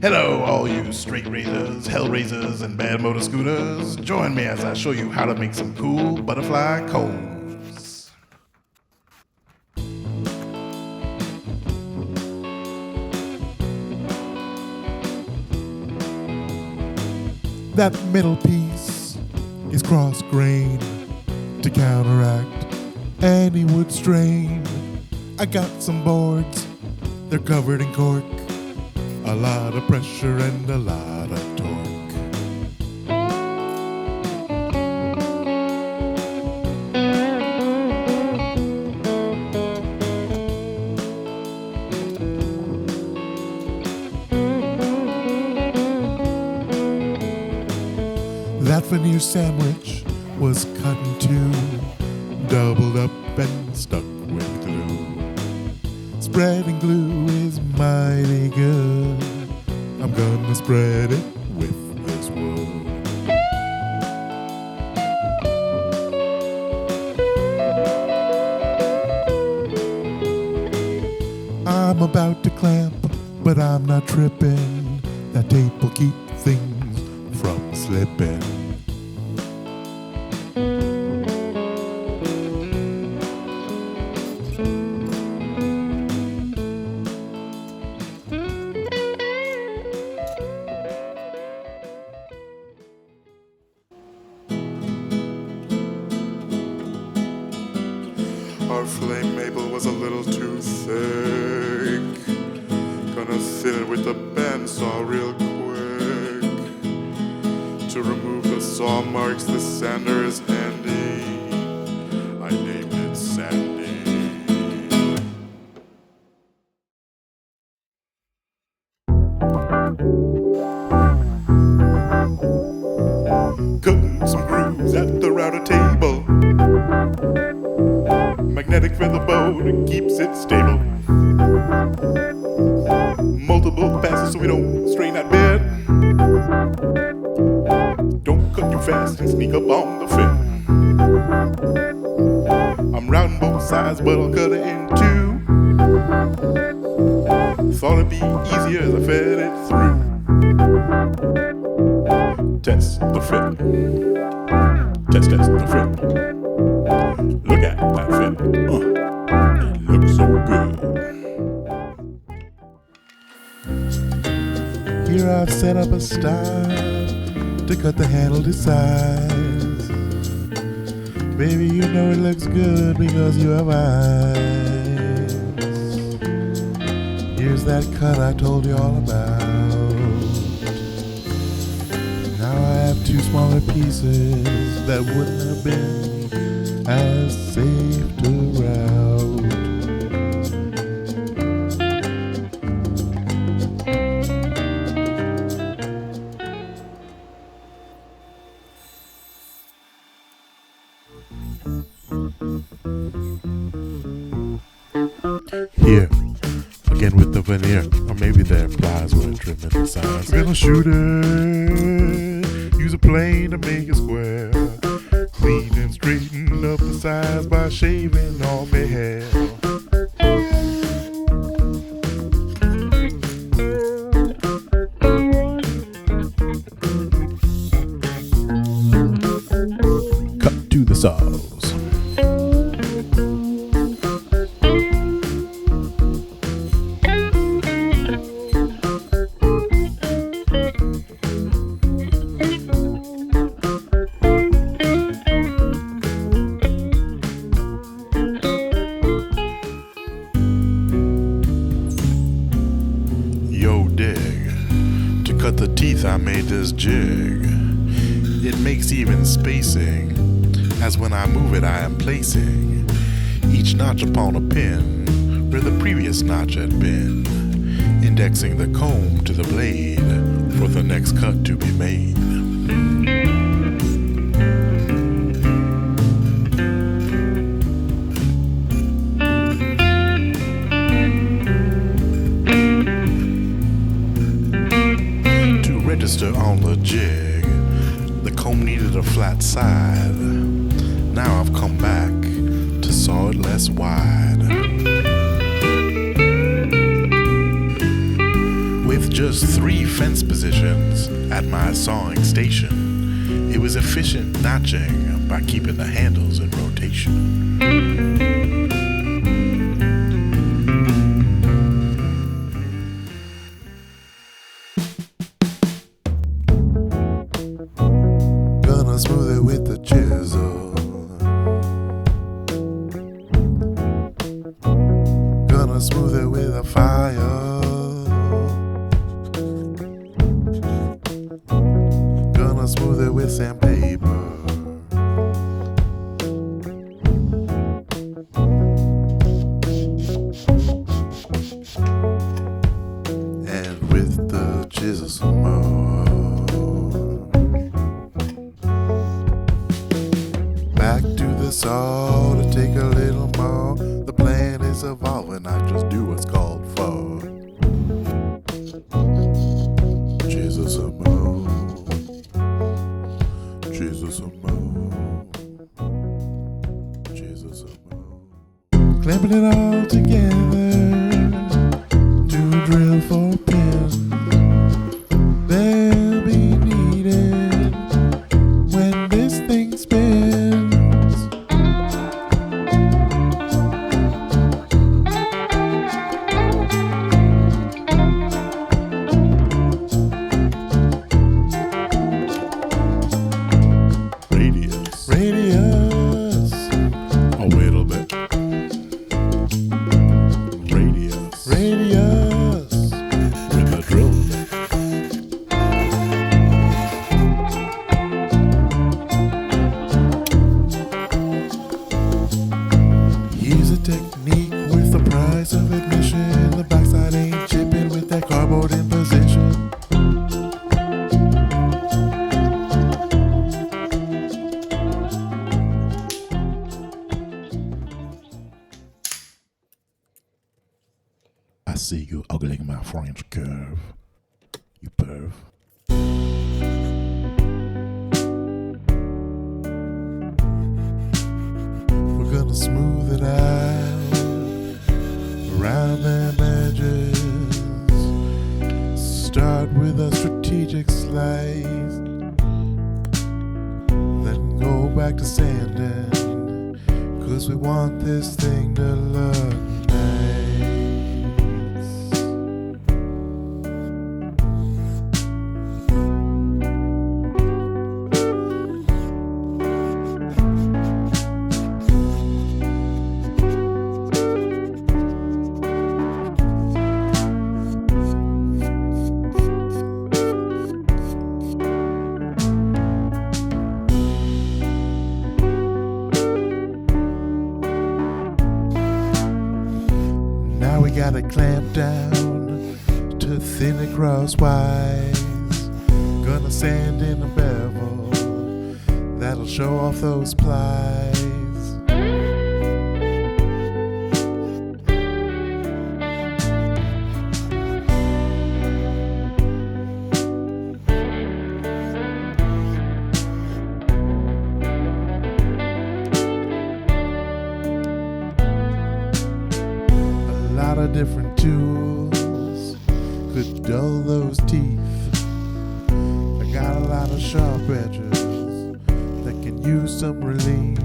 Hello, all you straight raisers, hell raisers, and bad motor scooters. Join me as I show you how to make some cool butterfly combs. That middle piece is cross-grain to counteract any wood strain. I got some boards, they're covered in cork, a lot of pressure and a lot of torque. That veneer sandwich was cut in two, doubled up and stuck with glue. Spreading glue is mighty good. I'm gonna spread it with this wood. I'm about to clamp, but I'm not tripping. That tape will keep things from slipping. Our flame maple was a little too thick. Gonna thin it with a bandsaw real quick. To remove the saw marks, the sander is handy. I named it Sandy. Cutting some grooves at the router table. Magnetic feather bow that keeps it stable. Multiple passes so we don't strain that bed. Don't cut too fast and sneak up on the fit. I'm rounding both sides, but I'll cut it in two. Thought it'd be easier as I fed it through. Test the fit. Test the fit. Look at that fit. It looks so good. Here I've set up a style to cut the handle to size. Baby, you know it looks good because you have eyes. Here's that cut I told you all about. Now I have two smaller pieces that wouldn't have been as safe to route. Here, again with the veneer, or maybe the pliers were trimming the sides. We're gonna shoot it, use a plane to make it square. Clean and straighten up the sides by shaving off a hair. Cut to the saws. Yo, dig. To cut the teeth, I made this jig. It makes even spacing, as when I move it, I am placing each notch upon a pin where the previous notch had been, indexing the comb to the blade for the next cut to be made. Register on the jig, the comb needed a flat side. Now I've come back to saw it less wide. just 3 fence positions at my sawing station. It was efficient notching by keeping the handles in rotation. Gonna smooth it with the chisel. Gonna smooth it with a fire. Gonna smooth it with sandpaper. And with the chisel some more. Back to the saw to take a little more. The plan is evolving, I just do what's called for. Chisel some more. Chisel some more. Chisel some more. Clamping it all together to drill for pins. They'll be needed when this thing spins. Radius. Oh, wait a little bit. Radius. With the drill. Use a technique with the price of admission. The backside ain't chipping with that cardboard in position. I see you ogling my French curve, you perv. We're gonna smooth it out around them edges. Start with a strategic slice, then go back to sanding, 'cause we want this thing to look nice. Now we gotta clamp down to thin it crosswise. Gonna sand in a bevel that'll show off those plies. A lot of different tools could dull those teeth. I got a lot of sharp edges that can use some relief.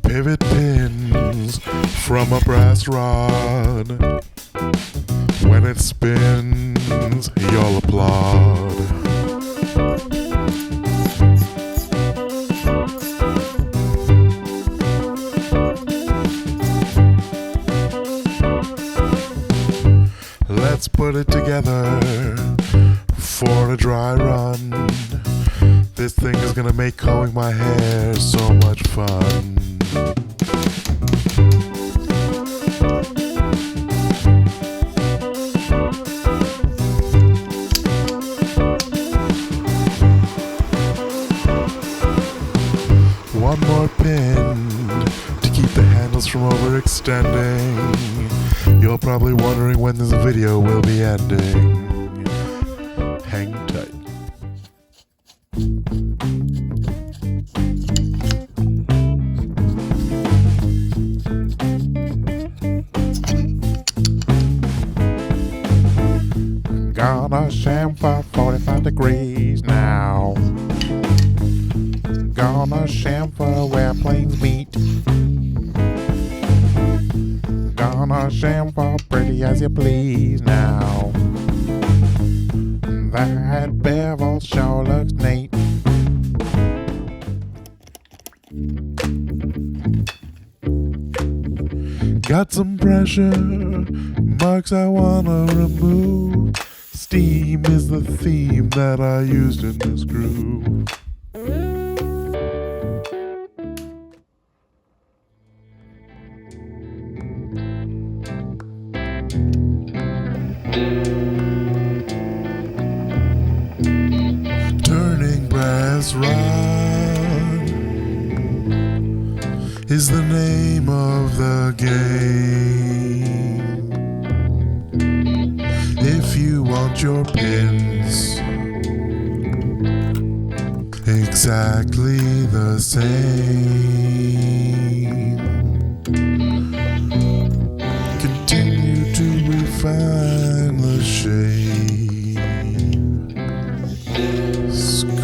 Pivot pins from a brass rod. When it spins, you'll applaud. Let's put it together for a dry run. This thing is gonna make combing my hair so much fun. One more pin to keep the handles from overextending. extending. You're probably wondering when this video will be ending. Hang tight. Gonna sham for 45 degrees now. Gonna sham for where planes meet. Gonna sham for pretty as you please now. That bevel sure looks neat. Got some pressure marks I wanna remove. Steam is the theme that I used in this groove. Turning brass rod is the name of the game. If you want your pins exactly the same, continue to refine the shade. Scrape,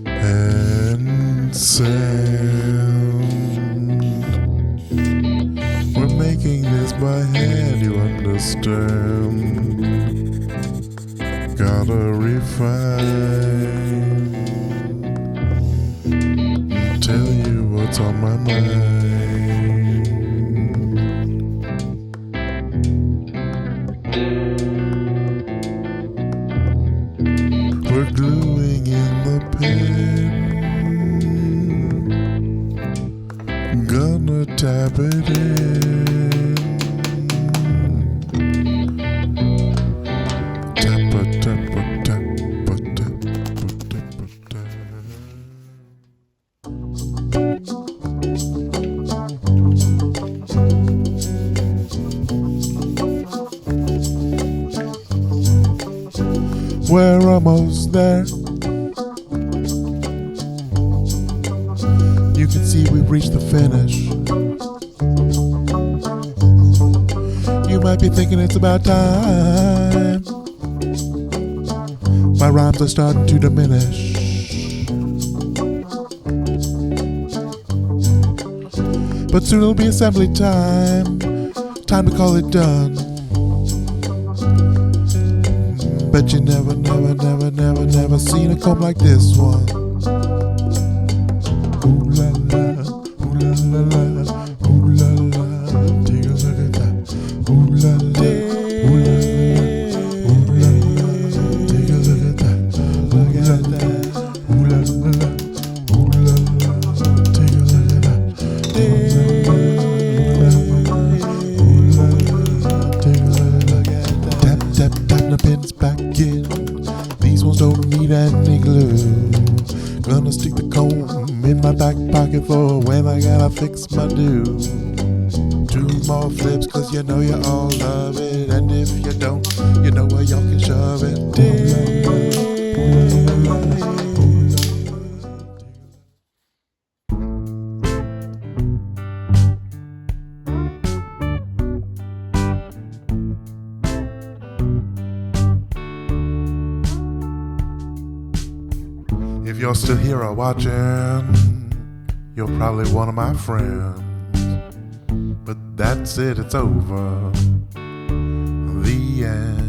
and sand. We're making this by hand, you understand. Gotta refine, tell you what's on my mind. We're gluing in the pen. Gonna tap it in. Tappa, tappa, tappa, tappa, tappa, tap. We're almost there. You can see we've reached the finish. You might be thinking it's about time. My rhymes are starting to diminish. But soon it'll be assembly time. Time to call it done. Bet you never, never, never, never, never seen a comb like this one. Ooh la la, ooh la la la, ooh la la. Take a look at that. Ooh la la, ooh la la, ooh la la. Take a look at that. Look at that. Ooh la la la, ooh la la. Take a look at that. Ooh la la, ooh la la. Take a look at that. Tap tap tap the pins back in. These ones don't need any glue. Gonna stick the comb in my back pocket for when I gotta fix my do. 2 more flips, cause you know you all love it. And if you don't, you know where y'all can shove it. If you're still here or watching, you're probably one of my friends. But that's it, it's over. The end.